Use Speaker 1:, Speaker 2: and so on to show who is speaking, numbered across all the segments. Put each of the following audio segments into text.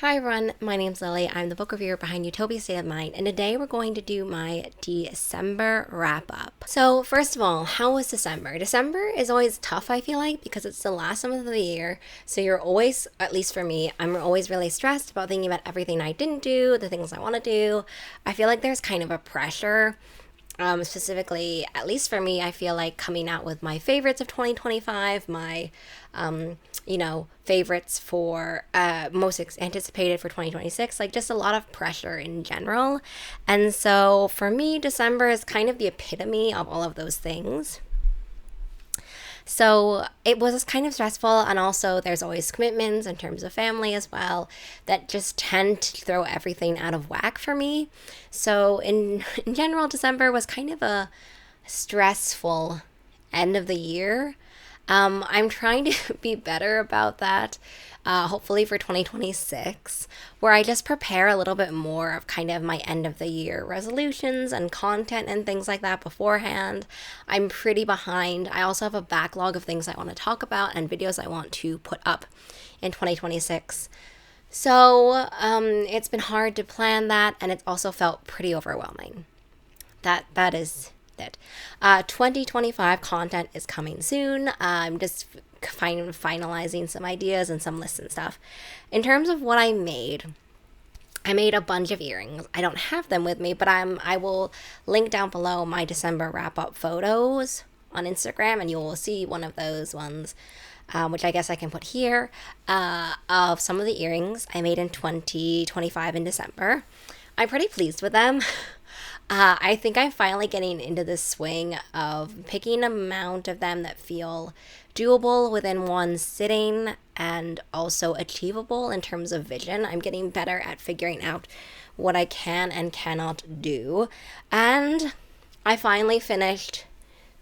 Speaker 1: Hi everyone, my name's Lily. I'm the book reviewer behind Utopia State of Mind, and today we're going to do my December wrap-up. So first of all, how was December? December is always tough, I feel like, because it's the last month of the year, so you're always, at least for me, I'm always really stressed about thinking about everything I didn't do, the things I want to do. I feel like there's kind of a pressure. Specifically, at least for me, I feel like coming out with my favorites of 2025, my, favorites for most anticipated for 2026, like just a lot of pressure in general. And so for me, December is kind of the epitome of all of those things. So it was kind of stressful, and also there's always commitments in terms of family as well that just tend to throw everything out of whack for me. So in general, December was kind of a stressful end of the year. I'm trying to be better about that, hopefully for 2026, where I just prepare a little bit more of kind of my end of the year resolutions and content and things like that beforehand. I'm pretty behind. I also have a backlog of things I want to talk about and videos I want to put up in 2026. So it's been hard to plan that, and it's also felt pretty overwhelming. That is it. 2025 content is coming soon. I'm just finalizing some ideas and some lists and stuff. In terms of what I made a bunch of earrings. I don't have them with me, but I will link down below my December wrap-up photos on Instagram, and you will see one of those ones, which I guess I can put here, of some of the earrings I made in 2025 in December. I'm pretty pleased with them. I think I'm finally getting into this swing of picking an amount of them that feel doable within one sitting and also achievable in terms of vision. I'm getting better at figuring out what I can and cannot do. And I finally finished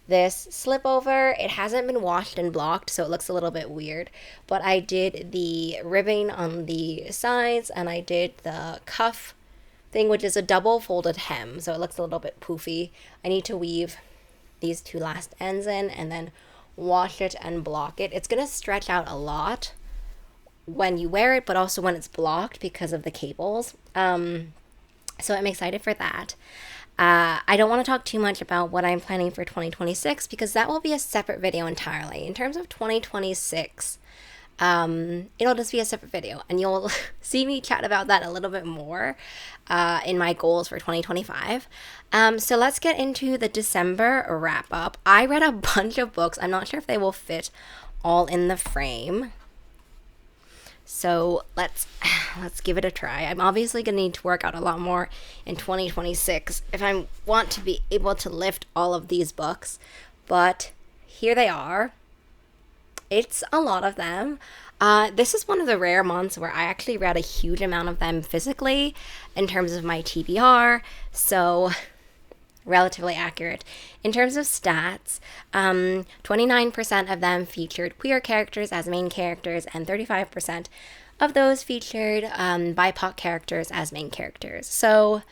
Speaker 1: this slip over. It hasn't been washed and blocked, so it looks a little bit weird. But I did the ribbing on the sides, and I did the cuff thing, which is a double folded hem, so it looks a little bit poofy. I need to weave these two last ends in and then wash it and block it. It's going to stretch out a lot when you wear it, but also when it's blocked because of the cables. So I'm excited for that. I don't want to talk too much about what I'm planning for 2026 because that will be a separate video entirely. In terms of 2026, it'll just be a separate video, and you'll see me chat about that a little bit more in my goals for 2025. So let's get into the December wrap up. I read a bunch of books. I'm not sure if they will fit all in the frame. So let's give it a try. I'm obviously going to need to work out a lot more in 2026 if I want to be able to lift all of these books. But here they are. It's a lot of them. This is one of the rare months where I actually read a huge amount of them physically in terms of my TBR, so relatively accurate. In terms of stats, 29% of them featured queer characters as main characters, and 35% of those featured BIPOC characters as main characters. So,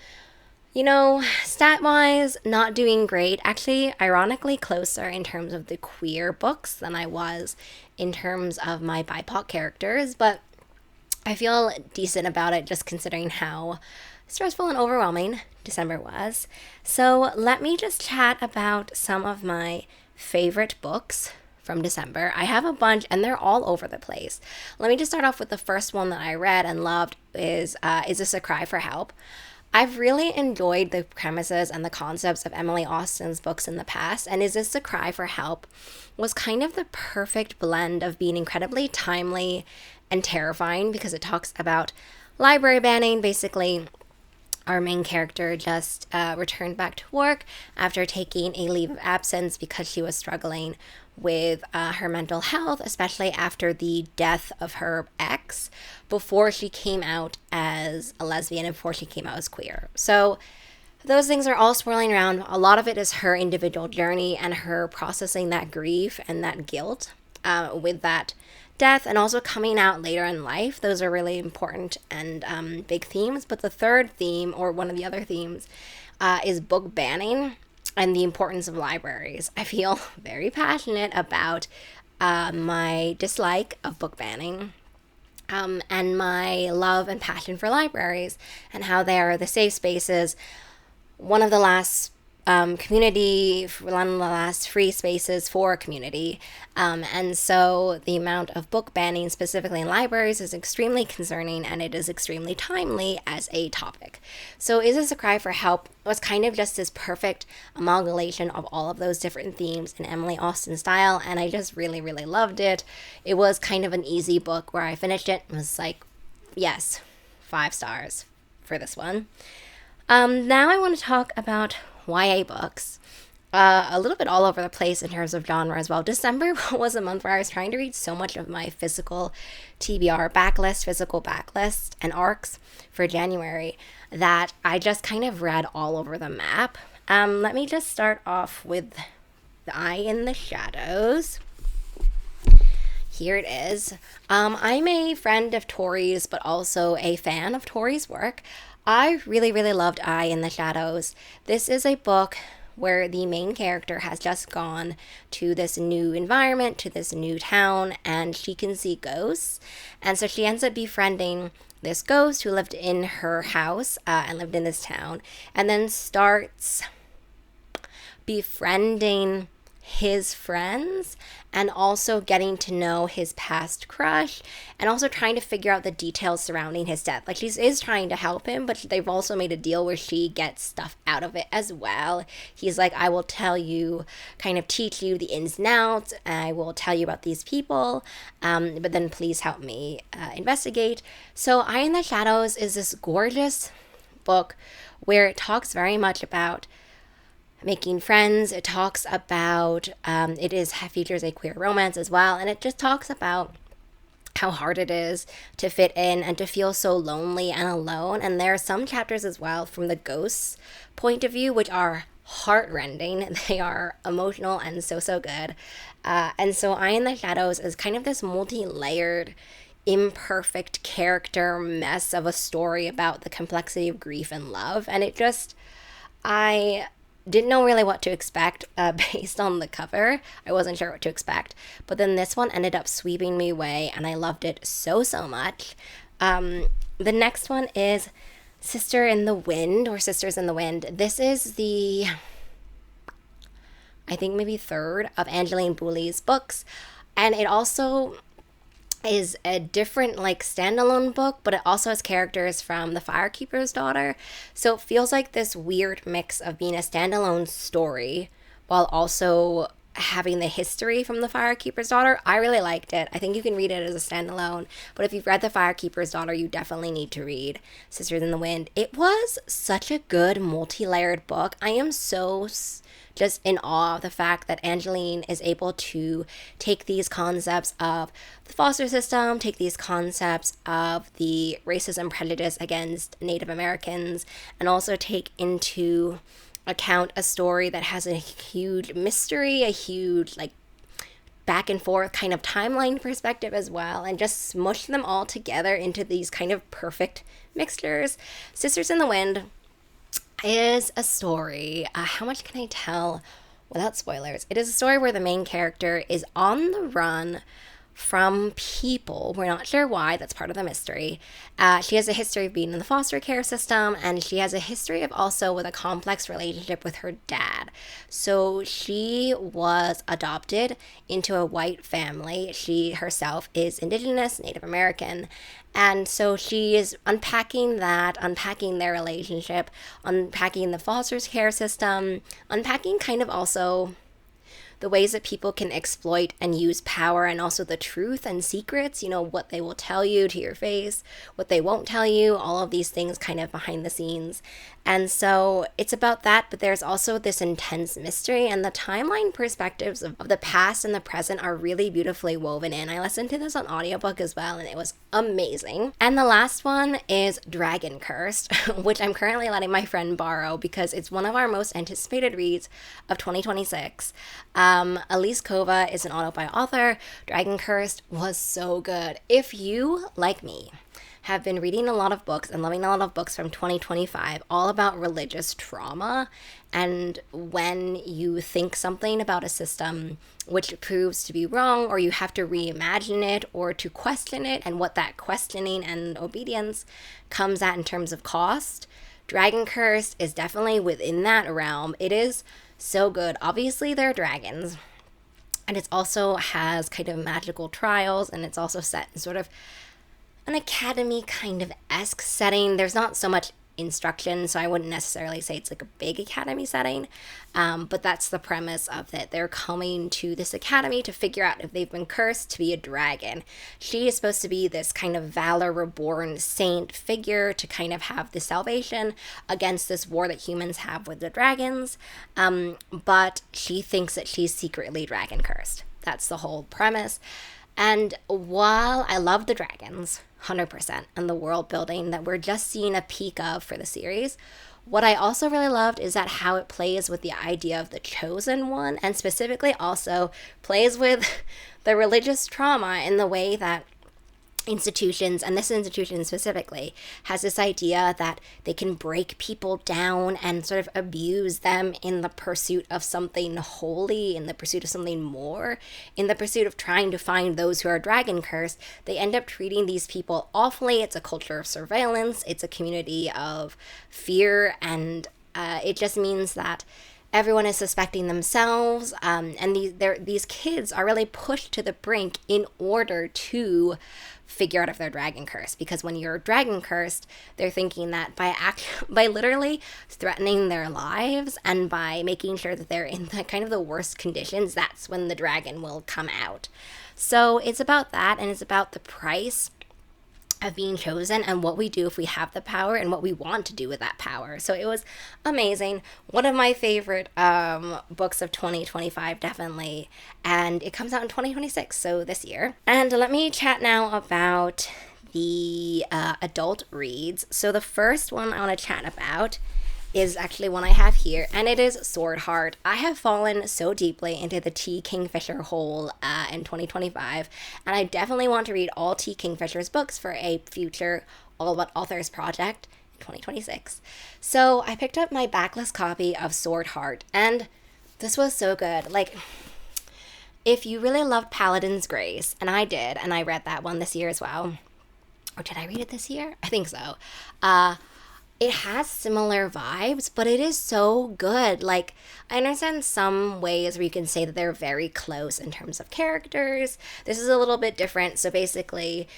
Speaker 1: stat-wise, not doing great. Actually, ironically closer in terms of the queer books than I was in terms of my BIPOC characters, but I feel decent about it just considering how stressful and overwhelming December was. So let me just chat about some of my favorite books from December. I have a bunch, and they're all over the place. Let me just start off with the first one that I read and loved is This a Cry for Help? I've really enjoyed the premises and the concepts of Emily Austen's books in the past, and Is This a Cry for Help was kind of the perfect blend of being incredibly timely and terrifying because it talks about library banning. Basically, our main character just returned back to work after taking a leave of absence because she was struggling with her mental health, especially after the death of her ex, before she came out as a lesbian and before she came out as queer. So those things are all swirling around. A lot of it is her individual journey and her processing that grief and that guilt with that death, and also coming out later in life. Those are really important and big themes. But the third theme, or one of the other themes, is book banning and the importance of libraries. I feel very passionate about my dislike of book banning. and my love and passion for libraries and how they are the safe spaces. One of the last one of the last free spaces for a community. And so the amount of book banning, specifically in libraries, is extremely concerning, and it is extremely timely as a topic. So Is This a Cry for Help was kind of just this perfect amalgamation of all of those different themes in Emily Austen style, and I just really, really loved it. It was kind of an easy book where I finished it and was like, yes, 5 stars for this one. Now I want to talk about YA books. A little bit all over the place in terms of genre as well. December was a month where I was trying to read so much of my physical backlist, and ARCs for January that I just kind of read all over the map. Let me just start off with The Eye in the Shadows. Here it is. I'm a friend of Tori's, but also a fan of Tori's work. I really, really loved Eye in the Shadows. This is a book where the main character has just gone to this new environment, to this new town, and she can see ghosts. And so she ends up befriending this ghost who lived in her house and lived in this town, and then starts befriending his friends and also getting to know his past crush and also trying to figure out the details surrounding his death. Like, she is trying to help him, but they've also made a deal where she gets stuff out of it as well. He's like, I will tell you, kind of teach you the ins and outs, I will tell you about these people, but then please help me investigate. So Eye in the Shadows is this gorgeous book where it talks very much about making friends. It talks about, features a queer romance as well, and it just talks about how hard it is to fit in and to feel so lonely and alone. And there are some chapters as well from the ghost's point of view, which are heartrending. They are emotional and so good. And so Eye in the Shadows is kind of this multi-layered, imperfect character mess of a story about the complexity of grief and love. And I didn't know really what to expect based on the cover. I wasn't sure what to expect. But then this one ended up sweeping me away, and I loved it so much. The next one is Sisters in the Wind. This is the, I think maybe third of Angeline Boulley's books. And it also is a different standalone book, but it also has characters from The Firekeeper's Daughter. So it feels like this weird mix of being a standalone story while also having the history from The Firekeeper's Daughter. I really liked it. I think you can read it as a standalone, but if you've read The Firekeeper's Daughter, you definitely need to read Sisters in the Wind. It was such a good multi-layered book. I am so just in awe of the fact that Angeline is able to take these concepts of the foster system, take these concepts of the racism prejudice against Native Americans, and also take into account a story that has a huge mystery, a huge back and forth kind of timeline perspective as well, and just smush them all together into these kind of perfect mixtures. Sisters in the Wind is a story, how much can I tell without spoilers? It is a story where the main character is on the run from people. We're not sure why. That's part of the mystery. She has a history of being in the foster care system, and she has a history of also with a complex relationship with her dad. So she was adopted into a white family. She herself is Indigenous, Native American, and so she is unpacking that, unpacking their relationship, unpacking the foster care system, unpacking kind of also the ways that people can exploit and use power, and also the truth and secrets, what they will tell you to your face, what they won't tell you, all of these things kind of behind the scenes. And so it's about that, but there's also this intense mystery, and the timeline perspectives of the past and the present are really beautifully woven in. I listened to this on audiobook as well, and it was amazing. And the last one is Dragon Cursed, which I'm currently letting my friend borrow because it's one of our most anticipated reads of 2026. Elise Kova is an auto-buy author. Dragon Cursed was so good. If you, like me, have been reading a lot of books and loving a lot of books from 2025 all about religious trauma, and when you think something about a system which proves to be wrong, or you have to reimagine it or to question it, and what that questioning and obedience comes at in terms of cost. Dragon Cursed is definitely within that realm. It is so good. Obviously, they're dragons, and it also has kind of magical trials, and it's also set in sort of an academy kind of esque setting. There's not so much instruction, so I wouldn't necessarily say it's like a big academy setting, but that's the premise of it. They're coming to this academy to figure out if they've been cursed to be a dragon. She is supposed to be this kind of Valor Reborn saint figure to kind of have the salvation against this war that humans have with the dragons, but she thinks that she's secretly dragon cursed. That's the whole premise. And while I love the dragons, 100%, and the world building that we're just seeing a peek of for the series, what I also really loved is that how it plays with the idea of the chosen one, and specifically also plays with the religious trauma in the way that institutions, and this institution specifically, has this idea that they can break people down and sort of abuse them in the pursuit of something holy, in the pursuit of something more, in the pursuit of trying to find those who are dragon cursed. They end up treating these people awfully. It's a culture of surveillance. It's a community of fear, and it just means that everyone is suspecting themselves, and these kids are really pushed to the brink in order to figure out if they're dragon cursed. Because when you're dragon cursed, they're thinking that by literally threatening their lives and by making sure that they're in the kind of the worst conditions, that's when the dragon will come out. So it's about that, and it's about the price of being chosen and what we do if we have the power and what we want to do with that power. So it was amazing. One of my favorite books of 2025, definitely. And it comes out in 2026, so this year. And let me chat now about the adult reads. So the first one I want to chat about is actually one I have here, and it is Swordheart. I have fallen so deeply into the T. Kingfisher hole in 2025, and I definitely want to read all T. Kingfisher's books for a future All About Authors project in 2026. So I picked up my backlist copy of Swordheart, and this was so good. Like, if you really loved Paladin's Grace, and I did, and I read that one this year as well, or did I read it this year? I think so. It has similar vibes, but it is so good. Like, I understand some ways where you can say that they're very close in terms of characters. This is a little bit different. So basically,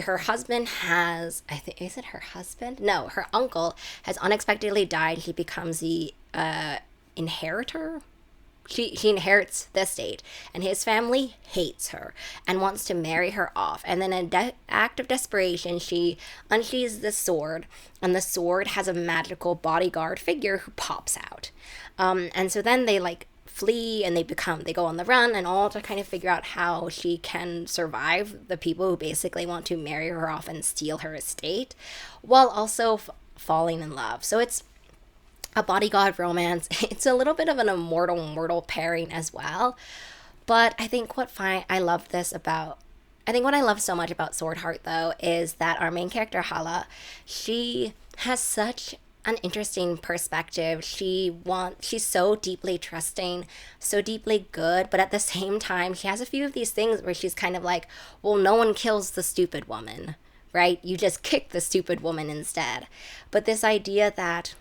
Speaker 1: her husband has, is it her husband? No, her uncle has unexpectedly died. He becomes the inheritor. She inherits the estate, and his family hates her and wants to marry her off. And then in an act of desperation, she unsheathes the sword, and the sword has a magical bodyguard figure who pops out. And so then they flee, and they go on the run, and all to kind of figure out how she can survive the people who basically want to marry her off and steal her estate, while also falling in love. So it's a bodyguard romance. It's a little bit of an immortal pairing as well. But I think what I love so much about Swordheart, though, is that our main character, Hala, she has such an interesting perspective. She's so deeply trusting, so deeply good, but at the same time, she has a few of these things where she's kind of like, well, no one kills the stupid woman, right? You just kick the stupid woman instead. But this idea that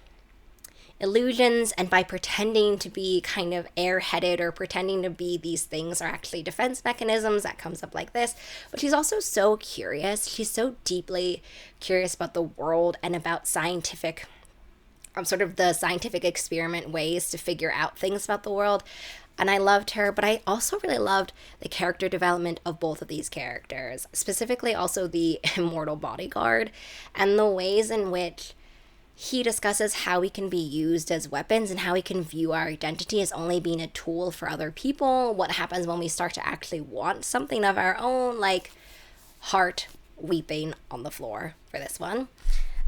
Speaker 1: illusions, and by pretending to be kind of airheaded or pretending to be these things, are actually defense mechanisms, that comes up like this. But she's also so curious. She's so deeply curious about the world and about scientific, sort of the scientific experiment ways to figure out things about the world. And I loved her, but I also really loved the character development of both of these characters, specifically also the immortal bodyguard, and the ways in which he discusses how we can be used as weapons and how we can view our identity as only being a tool for other people. What happens when we start to actually want something of our own, like heart weeping on the floor for this one.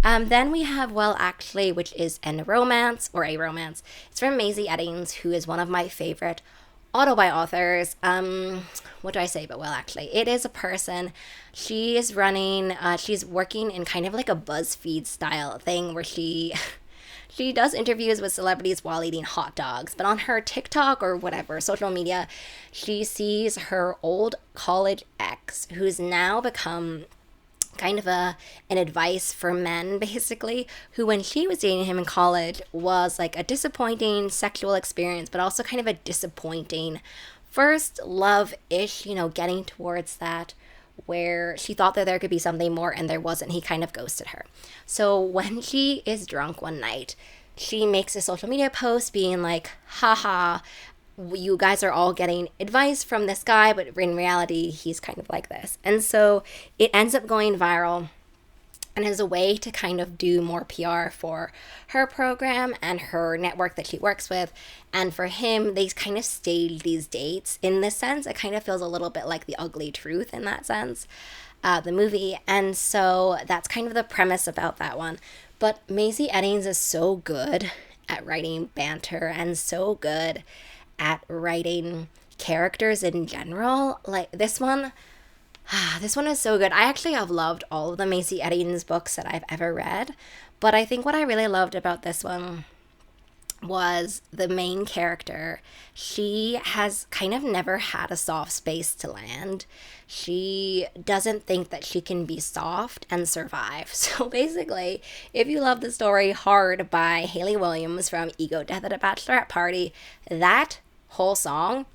Speaker 1: Then we have Well Actually, which is a romance. It's from Maisie Eddings, who is one of my favorite auto by authors. What do I say? But well, actually, it is a person. She is running. She's working in kind of like a BuzzFeed style thing where she she does interviews with celebrities while eating hot dogs. But on her TikTok or whatever social media, she sees her old college ex, who's now become kind of an advice for men, basically, who when she was dating him in college was like a disappointing sexual experience, but also kind of a disappointing first love-ish, getting towards that, where she thought that there could be something more and there wasn't. He kind of ghosted her. So when she is drunk one night, she makes a social media post being like, haha, you guys are all getting advice from this guy, but in reality, he's kind of like this. And so it ends up going viral and is a way to kind of do more PR for her program and her network that she works with. And for him, they kind of stage these dates. In this sense, it kind of feels a little bit like The Ugly Truth in that sense, the movie. And so that's kind of the premise about that one. But Maisie Eddings is so good at writing banter and so good at writing characters in general. Like this one is so good. I actually have loved all of the Maisie Eddings books that I've ever read, but I think what I really loved about this one was the main character. She has kind of never had a soft space to land. She doesn't think that she can be soft and survive. So basically, if you love the story Hard by Haley Williams from Ego Death at a Bachelorette Party, that whole song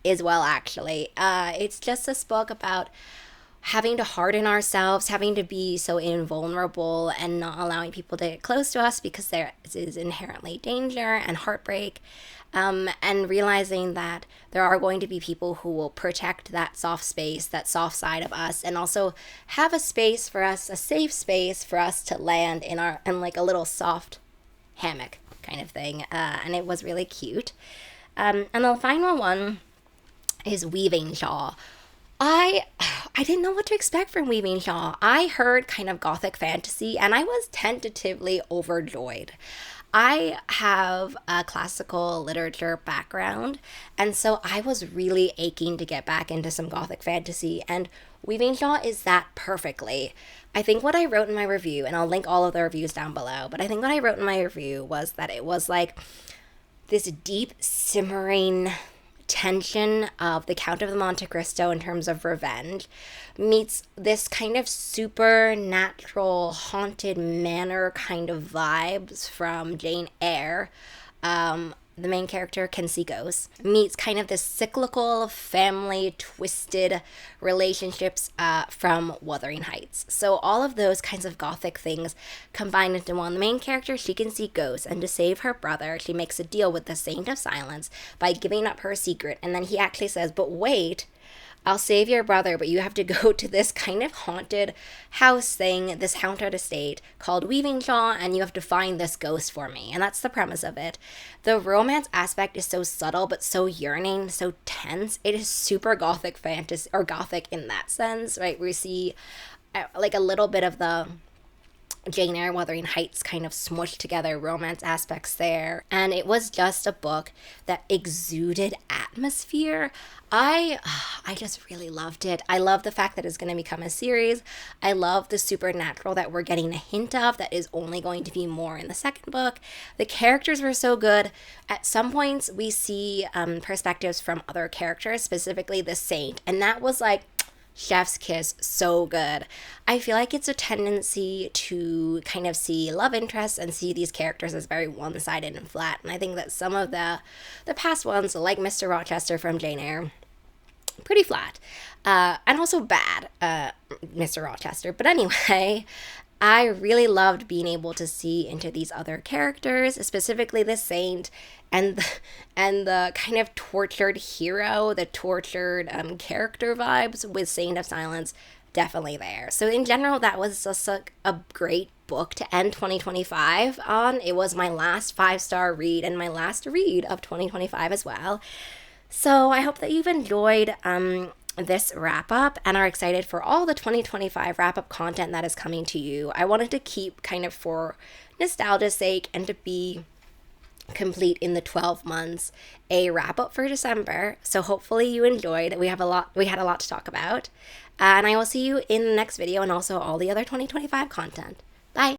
Speaker 1: is actually. It's just this book about having to harden ourselves, having to be so invulnerable and not allowing people to get close to us because there is inherently danger and heartbreak, and realizing that there are going to be people who will protect that soft space, that soft side of us, and also have a space for us, a safe space for us to land in like a little soft hammock kind of thing. And it was really cute. And the final one is Weavingshaw. I didn't know what to expect from Weavingshaw. I heard kind of gothic fantasy and I was tentatively overjoyed. I have a classical literature background, and so I was really aching to get back into some gothic fantasy, and Weavingshaw is that perfectly. I think what I wrote in my review, and I'll link all of the reviews down below, but I think what I wrote in my review was that it was like this deep simmering tension of the Count of the Monte Cristo in terms of revenge meets this kind of supernatural haunted manor kind of vibes from Jane Eyre. The main character can see ghosts, meets kind of this cyclical family twisted relationships from Wuthering Heights. So all of those kinds of gothic things combined into one. The main character, she can see ghosts, and to save her brother, she makes a deal with the Saint of Silence by giving up her secret. And then he actually says, but wait, I'll save your brother, but you have to go to this kind of haunted house thing, this haunted estate called Weavingshaw, and you have to find this ghost for me. And that's the premise of it. The romance aspect is so subtle, but so yearning, so tense. It is super gothic fantasy, or gothic in that sense, right? We see like a little bit of the Jane Eyre, Wuthering Heights kind of smushed together romance aspects there. And it was just a book that exuded atmosphere. I just really loved it. I love the fact that it's going to become a series. I love the supernatural that we're getting a hint of that is only going to be more in the second book. The characters were so good. At some points, we see perspectives from other characters, specifically the Saint. And that was like chef's kiss, so good. I feel like it's a tendency to kind of see love interests and see these characters as very one-sided and flat. And I think that some of the past ones, like Mr. Rochester from Jane Eyre, pretty flat. And also bad, Mr. Rochester. But anyway, I really loved being able to see into these other characters, specifically the Saint and the kind of tortured hero, the tortured character vibes with Saint of Silence, definitely there. So in general, that was just a great book to end 2025 on. It was my last 5-star read and my last read of 2025 as well. So I hope that you've enjoyed this wrap up and are excited for all the 2025 wrap up content that is coming to you. I wanted to keep kind of for nostalgia's sake and to be complete in the 12 months a wrap up for December. So hopefully you enjoyed. We had a lot to talk about. And I will see you in the next video and also all the other 2025 content.